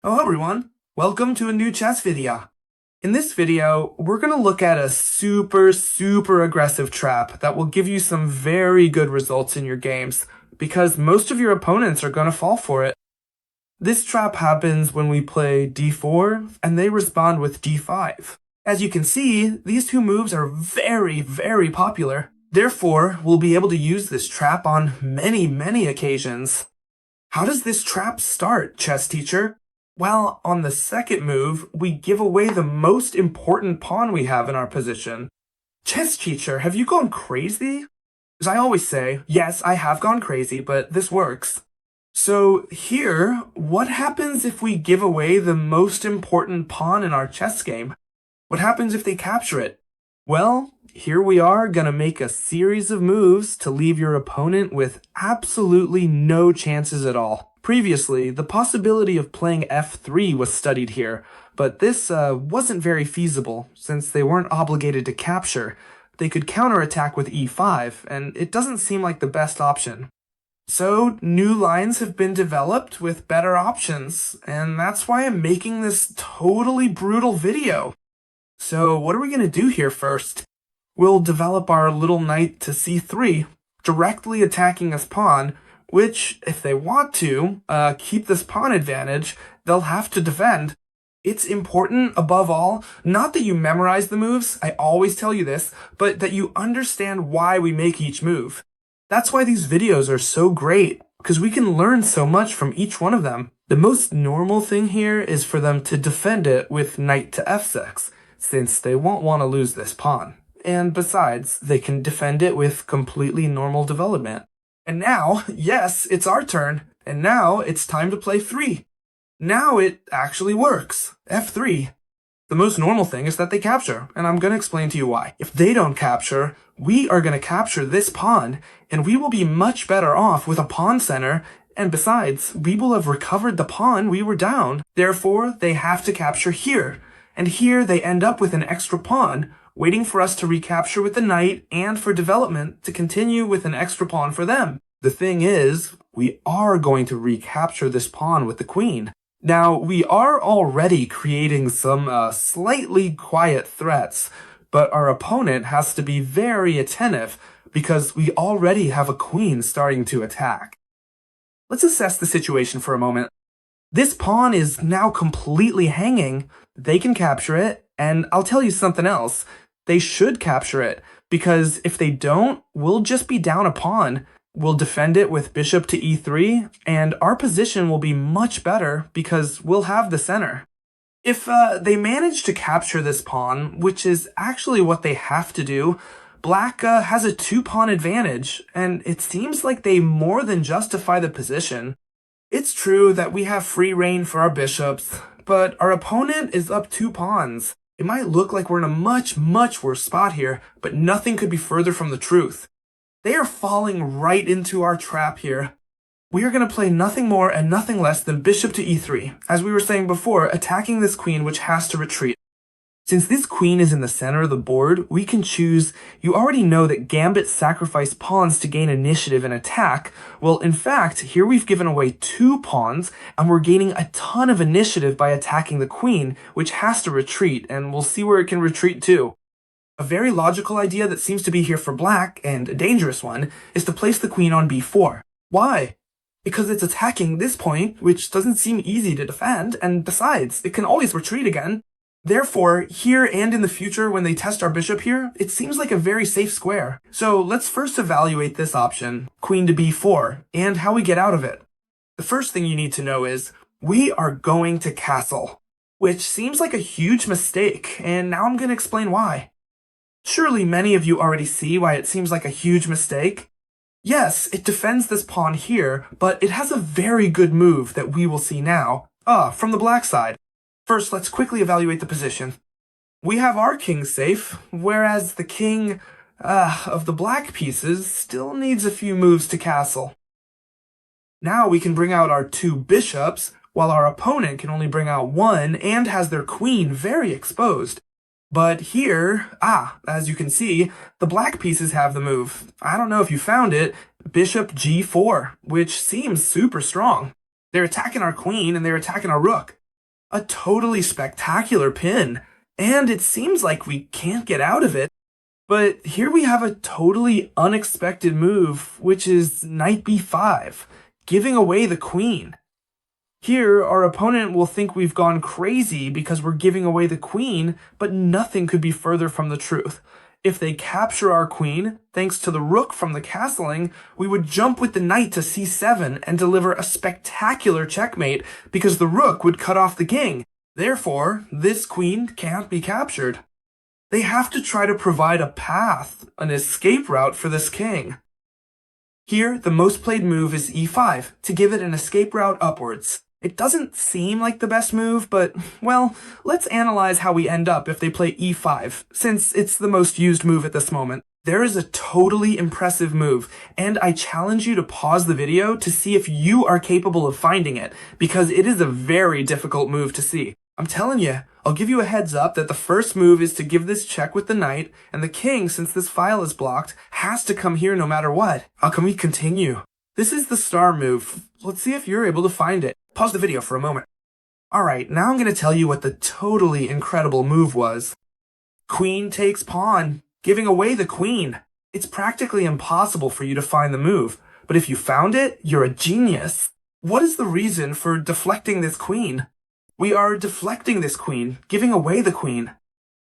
Hello everyone, welcome to a new chess video. In this video, we're going to look at a super aggressive trap that will give you some very good results in your games, because most of your opponents are going to fall for it. This trap happens when we play d4, and they respond with d5. As you can see, these two moves are very popular. Therefore, we'll be able to use this trap on many occasions. How does this trap start, chess teacher? Well, on the second move, we give away the most important pawn we have in our position. Chess teacher, have you gone crazy? As I always say, yes, I have gone crazy, but this works. So here, what happens if we give away the most important pawn in our chess game? What happens if they capture it? Well, here we are gonna make a series of moves to leave your opponent with absolutely no chances at all. Previously, the possibility of playing f3 was studied here, but this wasn't very feasible since they weren't obligated to capture. They could counterattack with e5, and it doesn't seem like the best option. So, new lines have been developed with better options, and that's why I'm making this totally brutal video. So, what are we going to do here first? We'll develop our little knight to c3, directly attacking his pawn, which, if they want to keep this pawn advantage, they'll have to defend. It's important, above all, not that you memorize the moves, I always tell you this, but that you understand why we make each move. That's why these videos are so great, because we can learn so much from each one of them. The most normal thing here is for them to defend it with knight to f6, since they won't want to lose this pawn. And besides, they can defend it with completely normal development. And now, yes, it's our turn, and now it's time to play 3. Now it actually works. f3. The most normal thing is that they capture, and I'm going to explain to you why. If they don't capture, we are going to capture this pawn, and we will be much better off with a pawn center, and besides, we will have recovered the pawn we were down. Therefore, they have to capture here, and here they end up with an extra pawn, waiting for us to recapture with the knight and for development to continue with an extra pawn for them. The thing is, we are going to recapture this pawn with the queen. Now, we are already creating some slightly quiet threats, but our opponent has to be very attentive because we already have a queen starting to attack. Let's assess the situation for a moment. This pawn is now completely hanging. They can capture it, and I'll tell you something else. They should capture it, because if they don't, we'll just be down a pawn. We'll defend it with bishop to e3, and our position will be much better because we'll have the center. If they manage to capture this pawn, which is actually what they have to do, Black has a 2-pawn advantage, and it seems like they more than justify the position. It's true that we have free reign for our bishops, but our opponent is up 2 pawns. It might look like we're in a much worse spot here, but nothing could be further from the truth. They are falling right into our trap here. We are going to play nothing more and nothing less than bishop to e3, as we were saying before, attacking this queen which has to retreat. Since this queen is in the center of the board, we can choose. You already know that gambits sacrifice pawns to gain initiative and attack. Well, in fact, here we've given away 2 pawns, and we're gaining a ton of initiative by attacking the queen, which has to retreat, and we'll see where it can retreat to. A very logical idea that seems to be here for Black, and a dangerous one, is to place the queen on b4. Why? Because it's attacking this point, which doesn't seem easy to defend, and besides, it can always retreat again. Therefore, here and in the future when they test our bishop here, it seems like a very safe square. So let's first evaluate this option, queen to b4, and how we get out of it. The first thing you need to know is, we are going to castle, which seems like a huge mistake, and now I'm going to explain why. Surely many of you already see why it seems like a huge mistake. Yes, it defends this pawn here, but it has a very good move that we will see now. From the black side. First, let's quickly evaluate the position. We have our king safe, whereas the king of the black pieces still needs a few moves to castle. Now we can bring out our 2 bishops, while our opponent can only bring out 1 and has their queen very exposed. But here, as you can see, the black pieces have the move. I don't know if you found it, bishop g4, which seems super strong. They're attacking our queen and they're attacking our rook. A totally spectacular pin, and it seems like we can't get out of it. But here we have a totally unexpected move, which is knight b5, giving away the queen. Here, our opponent will think we've gone crazy because we're giving away the queen, but nothing could be further from the truth. If they capture our queen, thanks to the rook from the castling, we would jump with the knight to c7 and deliver a spectacular checkmate because the rook would cut off the king. Therefore, this queen can't be captured. They have to try to provide a path, an escape route for this king. Here, the most played move is e5, to give it an escape route upwards. It doesn't seem like the best move, but, well, let's analyze how we end up if they play e5, since it's the most used move at this moment. There is a totally impressive move, and I challenge you to pause the video to see if you are capable of finding it, because it is a very difficult move to see. I'm telling you, I'll give you a heads up that the first move is to give this check with the knight, and the king, since this file is blocked, has to come here no matter what. How can we continue? This is the star move. Let's see if you're able to find it. Pause the video for a moment. Alright, now I'm going to tell you what the totally incredible move was. Queen takes pawn, giving away the queen. It's practically impossible for you to find the move, but if you found it, you're a genius. What is the reason for deflecting this queen? We are deflecting this queen, giving away the queen.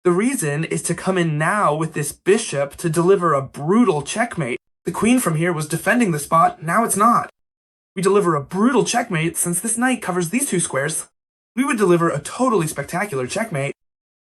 The reason is to come in now with this bishop to deliver a brutal checkmate. The queen from here was defending the spot, now it's not. We deliver a brutal checkmate since this knight covers these two squares. We would deliver a totally spectacular checkmate.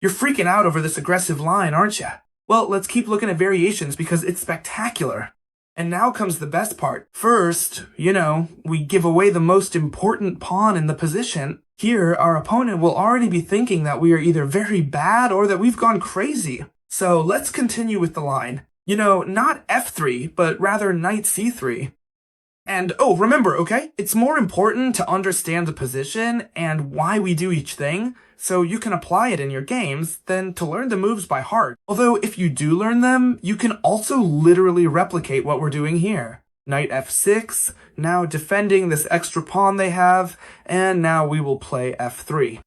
You're freaking out over this aggressive line, aren't you? Well, let's keep looking at variations because it's spectacular. And now comes the best part. First, we give away the most important pawn in the position. Here, our opponent will already be thinking that we are either very bad or that we've gone crazy. So let's continue with the line. Not f3, but rather knight c3. And, remember, okay? It's more important to understand the position and why we do each thing, so you can apply it in your games, than to learn the moves by heart. Although, if you do learn them, you can also literally replicate what we're doing here. Knight f6, now defending this extra pawn they have, and now we will play f3.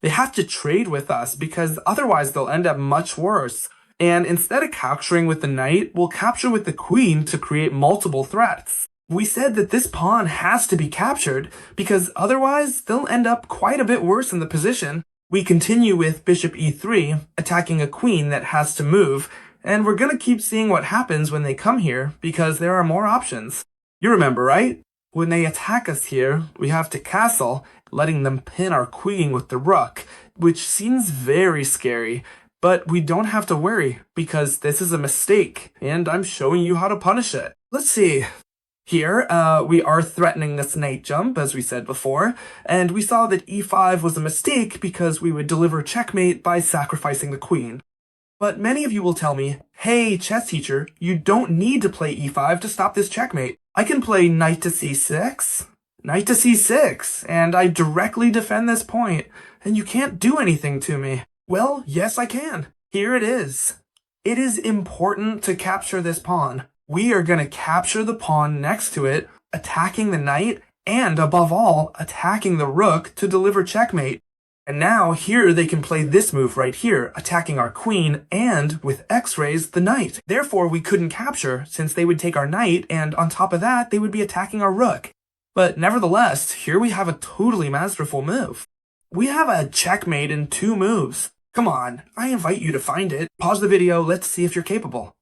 They have to trade with us, because otherwise they'll end up much worse. And instead of capturing with the knight, we'll capture with the queen to create multiple threats. We said that this pawn has to be captured, because otherwise they'll end up quite a bit worse in the position. We continue with bishop e3, attacking a queen that has to move, and we're gonna keep seeing what happens when they come here, because there are more options. You remember, right? When they attack us here, we have to castle, letting them pin our queen with the rook, which seems very scary. But we don't have to worry, because this is a mistake, and I'm showing you how to punish it. Let's see. Here, we are threatening this knight jump, as we said before, and we saw that e5 was a mistake because we would deliver checkmate by sacrificing the queen. But many of you will tell me, hey, chess teacher, you don't need to play e5 to stop this checkmate. I can play knight to c6, knight to c6, and I directly defend this point, and you can't do anything to me. Well, yes, I can. Here it is. It is important to capture this pawn. We are going to capture the pawn next to it, attacking the knight, and above all, attacking the rook to deliver checkmate. And now here they can play this move right here, attacking our queen, and with x-rays, the knight. Therefore, we couldn't capture, since they would take our knight, and on top of that, they would be attacking our rook. But nevertheless, here we have a totally masterful move. We have a checkmate in 2 moves. Come on, I invite you to find it. Pause the video, let's see if you're capable.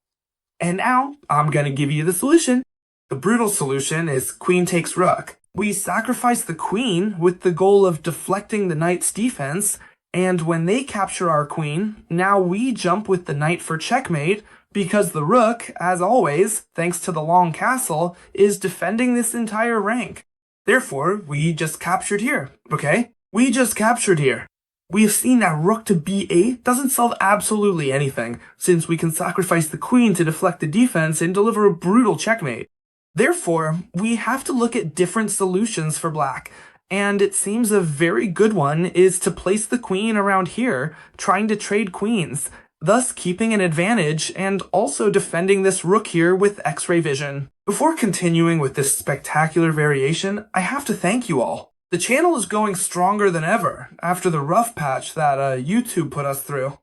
And now, I'm gonna give you the solution. The brutal solution is queen takes rook. We sacrifice the queen with the goal of deflecting the knight's defense, and when they capture our queen, now we jump with the knight for checkmate, because the rook, as always, thanks to the long castle, is defending this entire rank. Therefore, we just captured here, okay? We just captured here. We have seen that rook to b8 doesn't solve absolutely anything, since we can sacrifice the queen to deflect the defense and deliver a brutal checkmate. Therefore, we have to look at different solutions for black, and it seems a very good one is to place the queen around here, trying to trade queens, thus keeping an advantage and also defending this rook here with X-ray vision. Before continuing with this spectacular variation, I have to thank you all. The channel is going stronger than ever after the rough patch that YouTube put us through.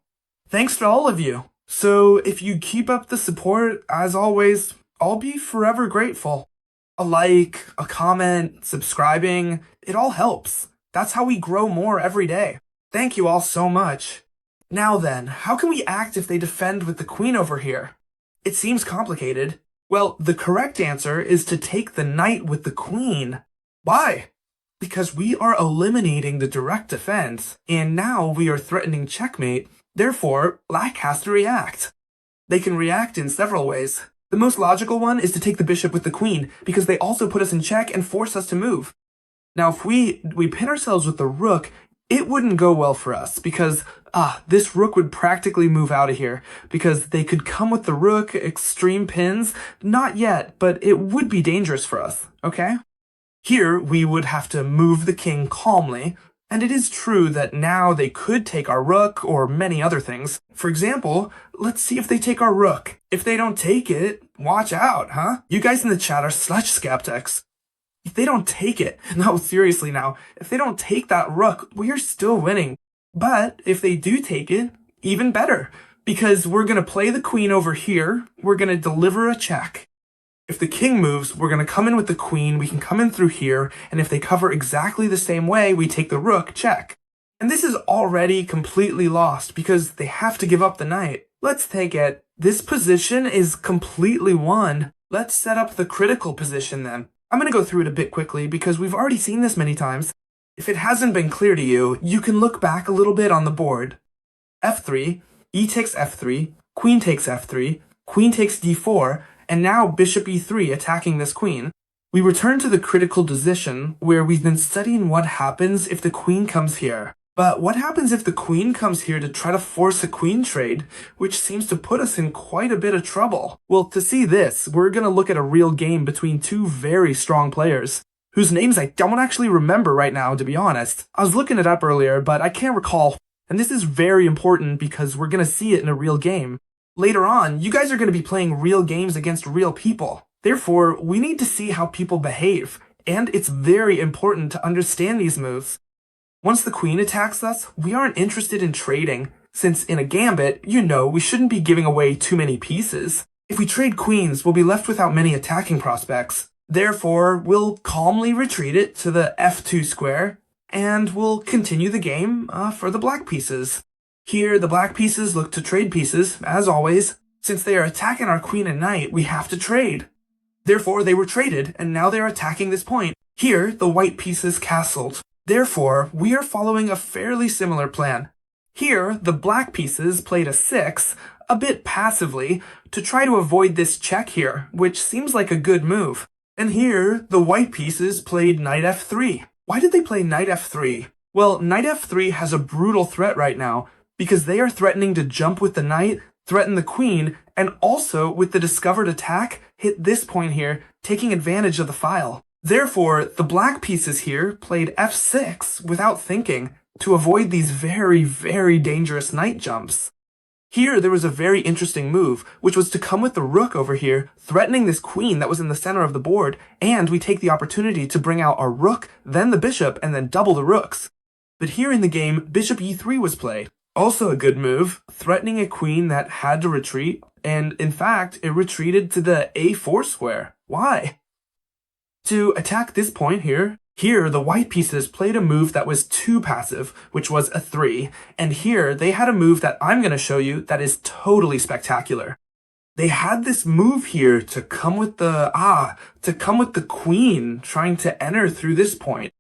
Thanks to all of you. So if you keep up the support, as always, I'll be forever grateful. A like, a comment, subscribing, it all helps. That's how we grow more every day. Thank you all so much. Now then, how can we act if they defend with the queen over here? It seems complicated. Well, the correct answer is to take the knight with the queen. Why? Because we are eliminating the direct defense, and now we are threatening checkmate. Therefore, black has to react. They can react in several ways. The most logical one is to take the bishop with the queen, because they also put us in check and force us to move. Now, if we pin ourselves with the rook, it wouldn't go well for us, because this rook would practically move out of here, because they could come with the rook, extreme pins. Not yet, but it would be dangerous for us, okay? Here, we would have to move the king calmly, and it is true that now they could take our rook or many other things. For example, let's see if they take our rook. If they don't take it, watch out, huh? You guys in the chat are such skeptics. If they don't take it, no, seriously now, if they don't take that rook, we're still winning. But if they do take it, even better, because we're going to play the queen over here, we're going to deliver a check. If the king moves, we're going to come in with the queen, we can come in through here, and if they cover exactly the same way, we take the rook, check. And this is already completely lost, because they have to give up the knight. Let's take it. This position is completely won. Let's set up the critical position then. I'm going to go through it a bit quickly, because we've already seen this many times. If it hasn't been clear to you, you can look back a little bit on the board. f3, e takes f3, queen takes f3, queen takes d4, and now bishop e3 attacking this queen. We return to the critical position where we've been studying what happens if the queen comes here. But what happens if the queen comes here to try to force a queen trade, which seems to put us in quite a bit of trouble? Well, to see this, we're going to look at a real game between two very strong players, whose names I don't actually remember right now, to be honest. I was looking it up earlier, but I can't recall. And this is very important because we're going to see it in a real game. Later on, you guys are going to be playing real games against real people. Therefore, we need to see how people behave, and it's very important to understand these moves. Once the queen attacks us, we aren't interested in trading, since in a gambit, you know we shouldn't be giving away too many pieces. If we trade queens, we'll be left without many attacking prospects. Therefore, we'll calmly retreat it to the f2 square, and we'll continue the game for the black pieces. Here, the black pieces look to trade pieces, as always. Since they are attacking our queen and knight, we have to trade. Therefore, they were traded, and now they are attacking this point. Here, the white pieces castled. Therefore, we are following a fairly similar plan. Here, the black pieces played a 6, a bit passively, to try to avoid this check here, which seems like a good move. And here, the white pieces played knight f3. Why did they play knight f3? Well, knight f3 has a brutal threat right now, because they are threatening to jump with the knight, threaten the queen, and also, with the discovered attack, hit this point here, taking advantage of the file. Therefore, the black pieces here played f6 without thinking, to avoid these very, very dangerous knight jumps. Here, there was a very interesting move, which was to come with the rook over here, threatening this queen that was in the center of the board, and we take the opportunity to bring out our rook, then the bishop, and then double the rooks. But here in the game, bishop e3 was played. Also a good move, threatening a queen that had to retreat, and in fact, it retreated to the a4 square. Why? To attack this point here, the white pieces played a move that was too passive, which was a 3, and here they had a move that I'm going to show you that is totally spectacular. They had this move here to come with the queen trying to enter through this point.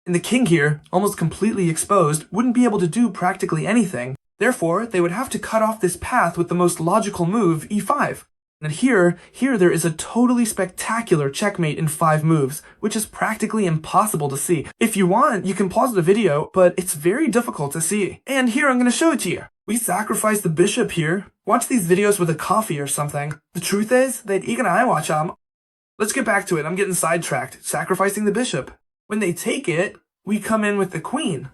And the king here, almost completely exposed, wouldn't be able to do practically anything. Therefore, they would have to cut off this path with the most logical move, e5. And here there is a totally spectacular checkmate in 5 moves, which is practically impossible to see. If you want, you can pause the video, but it's very difficult to see. And here I'm going to show it to you. We sacrifice the bishop here. Watch these videos with a coffee or something. The truth is that ikke and I watch them. Let's get back to it. I'm getting sidetracked. Sacrificing the bishop. When they take it, we come in with the queen.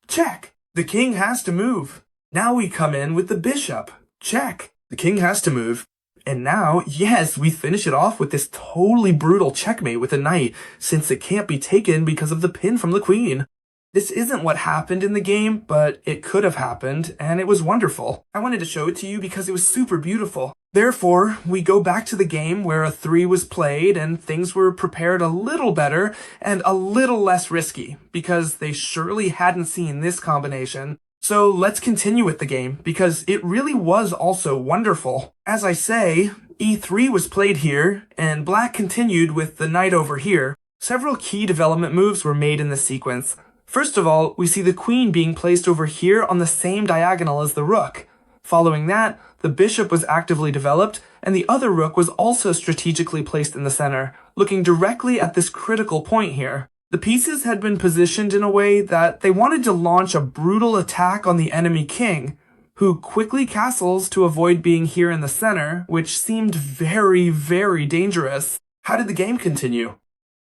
Check. The king has to move. Now we come in with the bishop. Check. The king has to move. And now, yes, we finish it off with this totally brutal checkmate with a knight, since it can't be taken because of the pin from the queen. This isn't what happened in the game, but it could have happened, and it was wonderful. I wanted to show it to you because it was super beautiful. Therefore, we go back to the game where a 3 was played and things were prepared a little better and a little less risky, because they surely hadn't seen this combination. So let's continue with the game, because it really was also wonderful. As I say, e3 was played here, and black continued with the knight over here. Several key development moves were made in this sequence. First of all, we see the queen being placed over here on the same diagonal as the rook. Following that, the bishop was actively developed, and the other rook was also strategically placed in the center, looking directly at this critical point here. The pieces had been positioned in a way that they wanted to launch a brutal attack on the enemy king, who quickly castles to avoid being here in the center, which seemed very, very dangerous. How did the game continue?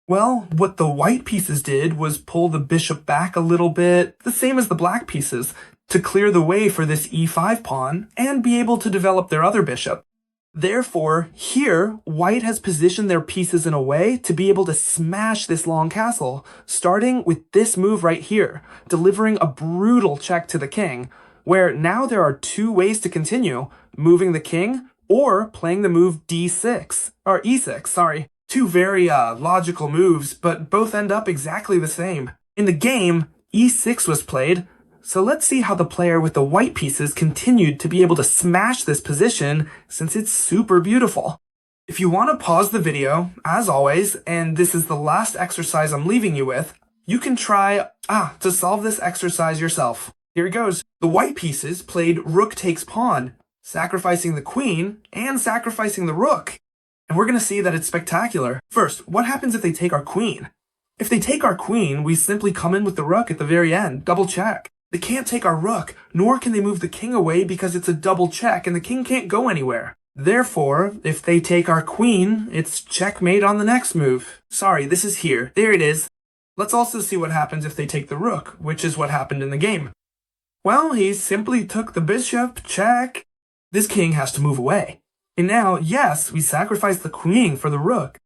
Well, what the white pieces did was pull the bishop back a little bit, the same as the black pieces, to clear the way for this e5 pawn and be able to develop their other bishop. Therefore, here, white has positioned their pieces in a way to be able to smash this long castle, starting with this move right here, delivering a brutal check to the king, where now there are two ways to continue, moving the king or playing the move e6, sorry. Two very logical moves, but both end up exactly the same. In the game, e6 was played, so let's see how the player with the white pieces continued to be able to smash this position, since it's super beautiful. If you want to pause the video, as always, and this is the last exercise I'm leaving you with, you can try to solve this exercise yourself. Here it goes. The white pieces played rook takes pawn, sacrificing the queen and sacrificing the rook. And we're going to see that it's spectacular. First, what happens if they take our queen? If they take our queen, we simply come in with the rook at the very end, double check. They can't take our rook, nor can they move the king away because it's a double check and the king can't go anywhere. Therefore, if they take our queen, it's checkmate on the next move. Sorry, this is here. There it is. Let's also see what happens if they take the rook, which is what happened in the game. Well, he simply took the bishop, check. This king has to move away. And now, yes, we sacrifice the queen for the rook.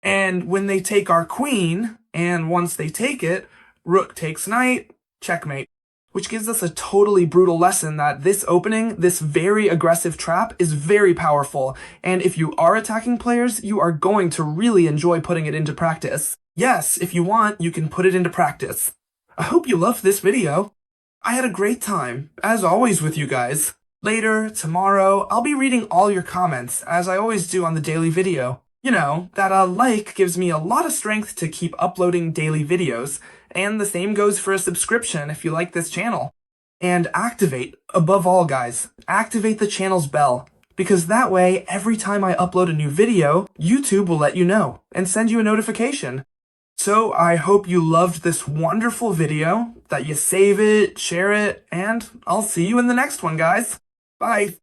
And when they take our queen, and once they take it, rook takes knight, checkmate. Which gives us a totally brutal lesson that this opening, this very aggressive trap, is very powerful. And if you are attacking players, you are going to really enjoy putting it into practice. Yes, if you want, you can put it into practice. I hope you loved this video. I had a great time, as always with you guys. Later, tomorrow, I'll be reading all your comments, as I always do on the daily video. You know, that a like gives me a lot of strength to keep uploading daily videos, and the same goes for a subscription if you like this channel. And activate, above all guys, activate the channel's bell, because that way, every time I upload a new video, YouTube will let you know, and send you a notification. So I hope you loved this wonderful video, that you save it, share it, and I'll see you in the next one, guys. Bye.